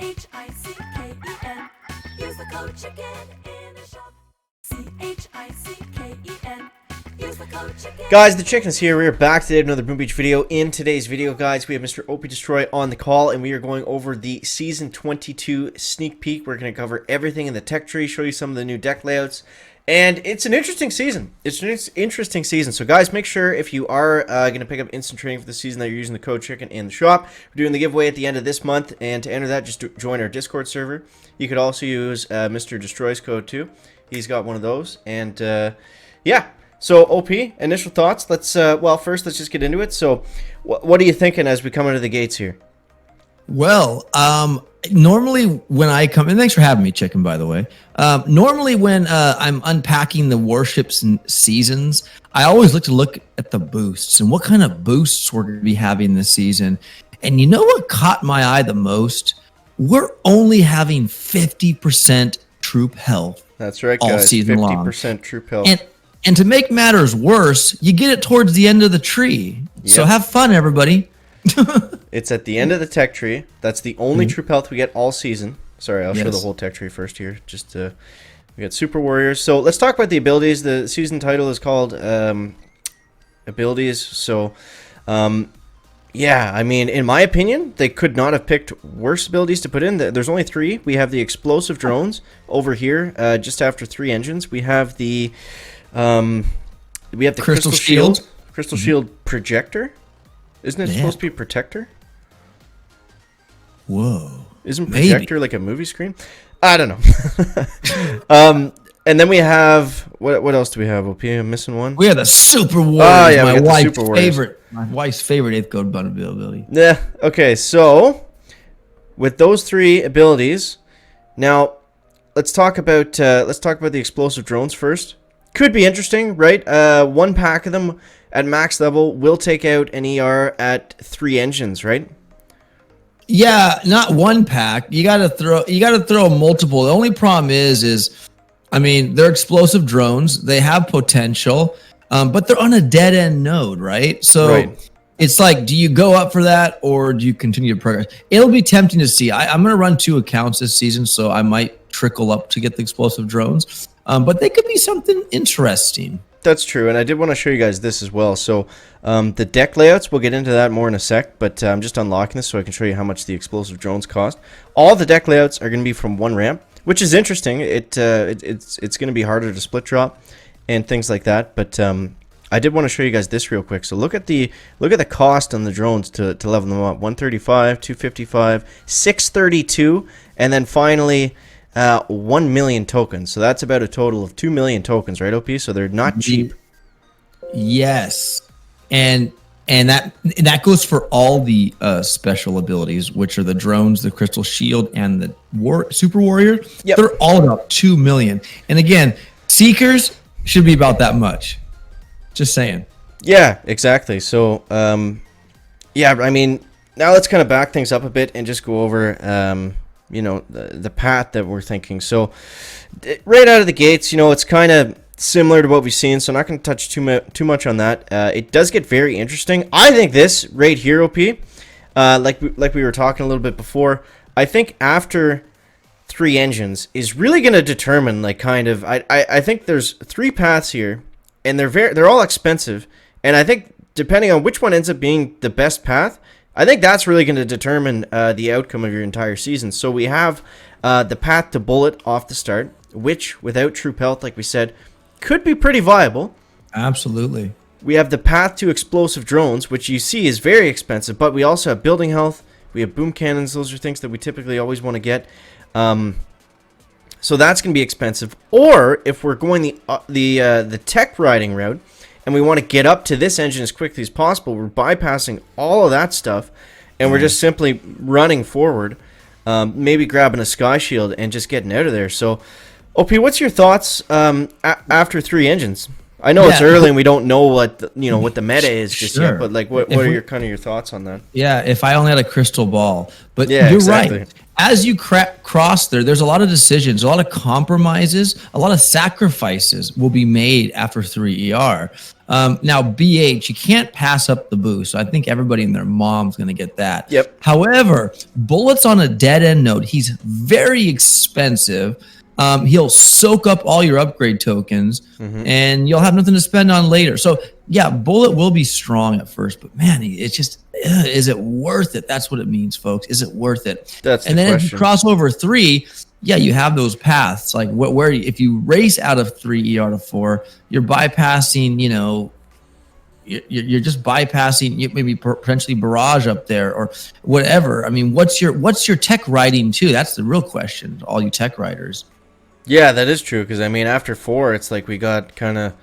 CHICKEN. Use the code chicken in the shop. CHICKEN. Use the code chicken. Guys, the Chickens here. We are back today with another Boom Beach video. In today's video, guys, we have Mr. OP Destroy on the call, and we are going over the Season 22 sneak peek. We're going to cover everything in the tech tree, show you some of the new deck layouts, and it's an interesting season. It's an interesting season. So, guys, make sure if you are going to pick up instant trading for the season that you're using the code Chicken in the shop. We're doing the giveaway at the end of this month, and to enter that, just join our Discord server. You could also use Mr. Destroy's code too. He's got one of those, and yeah. So, OP, initial thoughts. Let's, well, first, let's just get into it. So, what are you thinking as we come into the gates here? Well, normally when I come, and thanks for having me, Chicken, by the way. Normally when I'm unpacking the Warships and seasons, I always look at the boosts and what kind of boosts we're going to be having this season. And you know what caught my eye the most? We're only having 50% troop health. That's right, all guys. season 50% long. troop health. And to make matters worse, you get it towards the end of the tree. Yep. So have fun, everybody. It's at the end of the tech tree. That's the only troop health we get all season. Sorry, I'll show the whole tech tree first here. Just we got Super Warriors. So let's talk about the abilities. The season title is called Abilities. So, yeah, I mean, in my opinion, they could not have picked worse abilities to put in. There's only 3. We have the explosive drones over here, just after 3 engines. We have the Crystal Shield. Crystal Shield Projector. Isn't it supposed to be Protector? Whoa. Isn't Projector like a movie screen? I don't know. And then we have what else do we have? OP, I'm missing one. We have the Super Warriors. Oh, yeah, my wife's favorite 8th code button ability. Yeah. Okay. So with those 3 abilities, now let's talk about the explosive drones first. Could be interesting, right? 1 pack of them at max level will take out an ER at 3 engines, right? Yeah, not 1 pack. You gotta throw multiple. The only problem is I mean, they're explosive drones. They have potential, but they're on a dead end node, right? So it's like, do you go up for that or do you continue to progress? It'll be tempting to see. I'm gonna run 2 accounts this season, so I might trickle up to get the explosive drones. But they could be something interesting. That's true, and I did want to show you guys this as well. So the deck layouts, we'll get into that more in a sec, but I'm just unlocking this so I can show you how much the explosive drones cost. All the deck layouts are going to be from 1 ramp, which is interesting. It's going to be harder to split drop and things like that, but I did want to show you guys this real quick. So look at the cost on the drones to level them up. 135, 255, 632, and then finally 1 million tokens. So that's about a total of 2 million tokens, right, OP? So they're not cheap. Yes, and that goes for all the special abilities, which are the drones, the Crystal Shield, and the Super Warrior. Yep. They're all about 2 million. And again, Seekers should be about that much. Just saying. Yeah, exactly. So, yeah, I mean, now let's kind of back things up a bit and just go over you know, the path that we're thinking. So right out of the gates, you know, it's kind of similar to what we've seen, so I'm not going to touch too much on that. It does get very interesting. I think this right here, OP, like we were talking a little bit before, I think after 3 engines is really going to determine, like, kind of, I think there's 3 paths here, and they're all expensive, and I think depending on which one ends up being the best path, I think that's really going to determine the outcome of your entire season. So we have the path to bullet off the start, which without troop health, like we said, could be pretty viable. Absolutely. We have the path to explosive drones, which you see is very expensive, but we also have building health. We have boom cannons. Those are things that we typically always want to get. So that's going to be expensive. Or if we're going the tech riding route, and we want to get up to this engine as quickly as possible, we're bypassing all of that stuff, and we're just simply running forward, maybe grabbing a sky shield and just getting out of there. So, OP, what's your thoughts after 3 engines? I know it's early and we don't know what the meta is just yet, but like, what are your thoughts on that? Yeah, if I only had a crystal ball, but yeah, you're exactly right. as you cross there's a lot of decisions, a lot of compromises, a lot of sacrifices will be made after 3 ER. Now, BH, you can't pass up the boost. So I think everybody and their mom's going to get that. Yep. However, bullets on a dead end node, he's very expensive. He'll soak up all your upgrade tokens, and you'll have nothing to spend on later. So, yeah, bullet will be strong at first, but man, it's just, is it worth it? That's what it means, folks. Is it worth it? That's and the then question. if you cross over 3, yeah, you have those paths. Like where if you race out of 3 ER to 4, you're bypassing, you're just bypassing maybe potentially barrage up there or whatever. I mean, what's your tech riding too? That's the real question, all you tech riders. Yeah, that is true, because, I mean, after 4, it's like we got kind of,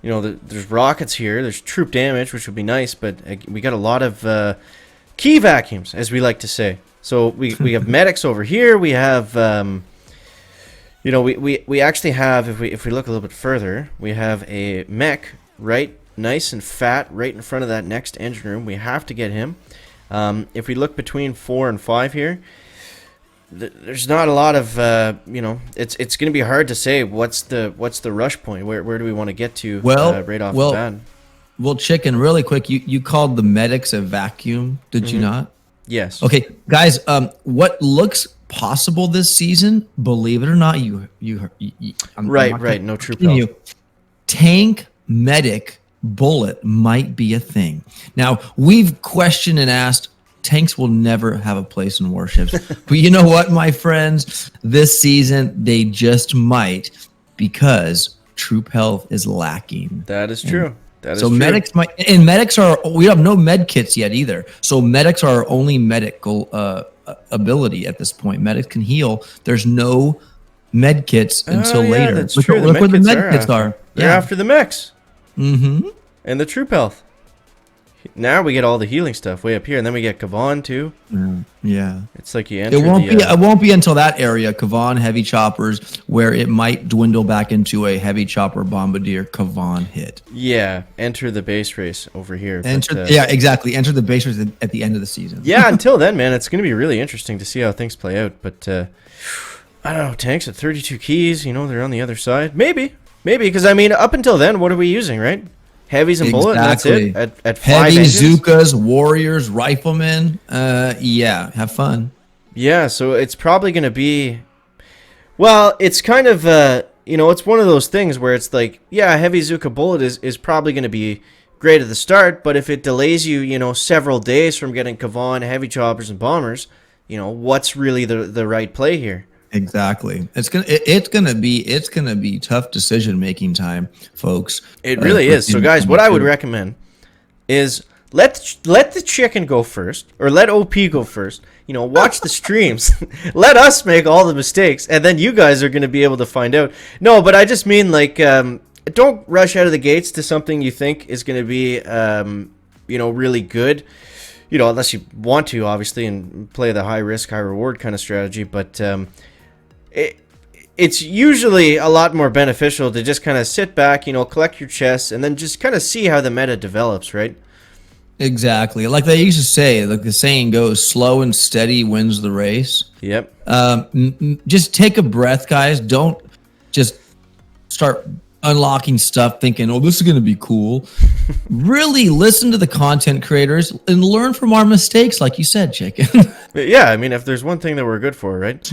there's rockets here, there's troop damage, which would be nice, but we got a lot of key vacuums, as we like to say. So we have medics over here, we have, we actually have, if we look a little bit further, we have a mech, right, nice and fat, right in front of that next engine room. We have to get him. If we look between 4 and 5 here, there's not a lot of it's going to be hard to say what's the rush point. Where do we want to get to right off the bat? Well, Chicken, really quick, you called the medics a vacuum, did you not? Yes. Okay, guys, what looks possible this season, believe it or not, Right, no true health. Tank medic bullet might be a thing. Now, we've questioned and asked, tanks will never have a place in Warships. But you know what, my friends? This season, they just might, because troop health is lacking. That is true. So medics might, and medics we have no med kits yet either. So medics are our only medical ability at this point. Medics can heal. There's no med kits until later. That's true. Look where the med kits are. They're after the mechs. Mm-hmm. And the troop health. Now we get all the healing stuff way up here, and then we get Kavan too. Yeah, it's like you enter. It won't be until that area, Kavan heavy choppers, where it might dwindle back into a heavy chopper bombardier Kavan hit. Yeah, enter the base race over here. Yeah, exactly. Enter the base race at the end of the season. Yeah, until then, man, it's going to be really interesting to see how things play out. But I don't know, tanks at 32 keys. They're on the other side. Maybe, because I mean, up until then, what are we using, right? Heavies and bullet, and that's it. At 5 Heavy, engines? Zookas, warriors, riflemen. Yeah, have fun. Yeah, so it's probably going to be... Well, it's kind of, it's one of those things where it's like, yeah, a heavy Zooka bullet is probably going to be great at the start, but if it delays you, several days from getting Kavan, heavy choppers, and bombers, what's really the right play here? Exactly. It's gonna be tough decision making time, folks. It really is. So, guys, what I would recommend is let the chicken go first, or let OP go first. Watch the streams. Let us make all the mistakes, and then you guys are going to be able to find out. No, but I just mean don't rush out of the gates to something you think is going to be really good. Unless you want to, obviously, and play the high risk, high reward kind of strategy, but. It's usually a lot more beneficial to just kind of sit back, collect your chests, and then just kind of see how the meta develops, right? Exactly. Like they used to say, like the saying goes, slow and steady wins the race. Yep. Just take a breath, guys. Don't just start unlocking stuff thinking, oh, this is going to be cool. Really listen to the content creators and learn from our mistakes, like you said, Chicken. Yeah, I mean, if there's one thing that we're good for, right?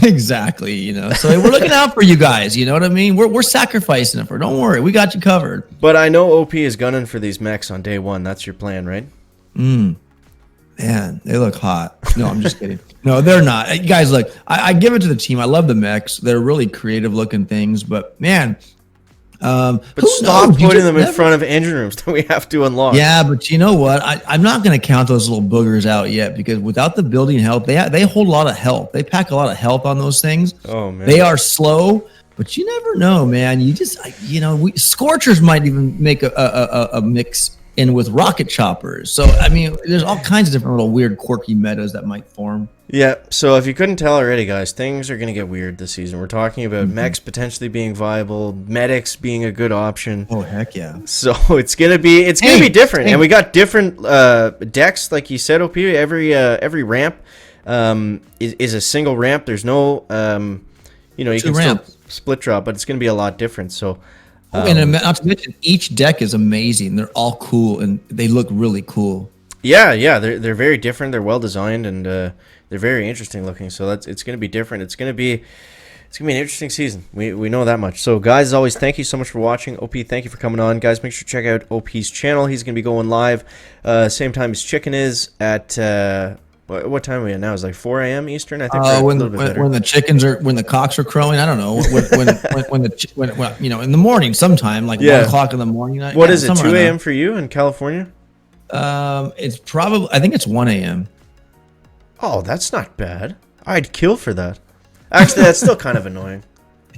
Exactly, So we're looking out for you guys, you know what I mean? We're sacrificing it for. Don't worry, we got you covered. But I know OP is gunning for these mechs on day 1. That's your plan, right? Man, they look hot. No, I'm just kidding. No, they're not. Guys, look, I give it to the team. I love the mechs. They're really creative looking things, but man, but stop putting them in front of engine rooms that we have to unlock. Yeah, but you know what? I'm not going to count those little boogers out yet, because without the building health, they hold a lot of health. They pack a lot of health on those things. Oh man, they are slow, but you never know, man. You just Scorchers might even make a mix in with rocket choppers. So I mean, there's all kinds of different little weird, quirky metas that might form. Yeah, so if you couldn't tell already, guys, things are going to get weird this season. We're talking about mechs potentially being viable, medics being a good option. Oh, heck yeah. So it's going to be different. And we got different decks, like you said, OP, every ramp. is a single ramp. There's no, you Two can ramps. still split drop, but it's going to be a lot different. So, And not to mention, each deck is amazing. They're all cool and they look really cool. yeah, they're very different. They're well designed and they're very interesting looking. So it's going to be different. It's going to be an interesting season. We know that much. So guys, as always, thank you so much for watching. OP, thank you for coming on. Guys, make sure to check out OP's channel. He's going to be going live same time as Chicken is at what time are we at now? It's like 4 a.m. Eastern, I think. When the cocks are crowing, I don't know. When in the morning, sometime like 1 o'clock in the morning. What is it? 2 a.m. for you in California? It's probably, I think it's 1 a.m. Oh, that's not bad. I'd kill for that. Actually, that's still kind of annoying.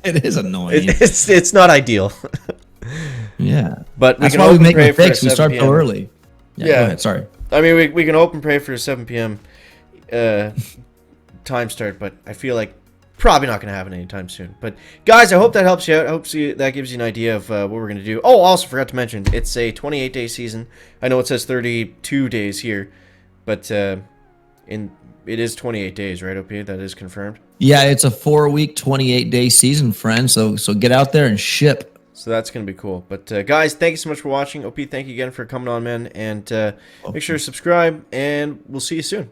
It is annoying. It's not ideal. Yeah, but that's why we make mistakes. We start so early. Yeah. Go ahead, sorry. I mean, we can hope and pray for a 7 p.m. Time start, but I feel like probably not going to happen anytime soon. But guys, I hope that helps you out. I hope that gives you an idea of what we're going to do. Oh, also forgot to mention, it's a 28-day season. I know it says 32 days here, but it is 28 days, right, OP? That is confirmed. Yeah, it's a 4-week, 28-day season, friend. So get out there and ship. So that's going to be cool. But guys, thank you so much for watching. OP, thank you again for coming on, man. And make sure to subscribe, and we'll see you soon.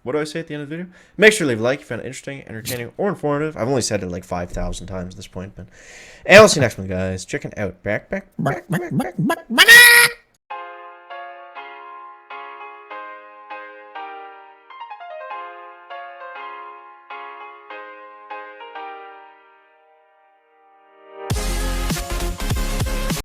What do I say at the end of the video? Make sure to leave a like if you found it interesting, entertaining, or informative. I've only said it like 5,000 times at this point. And we'll see you next one, guys. Chicken out. Back.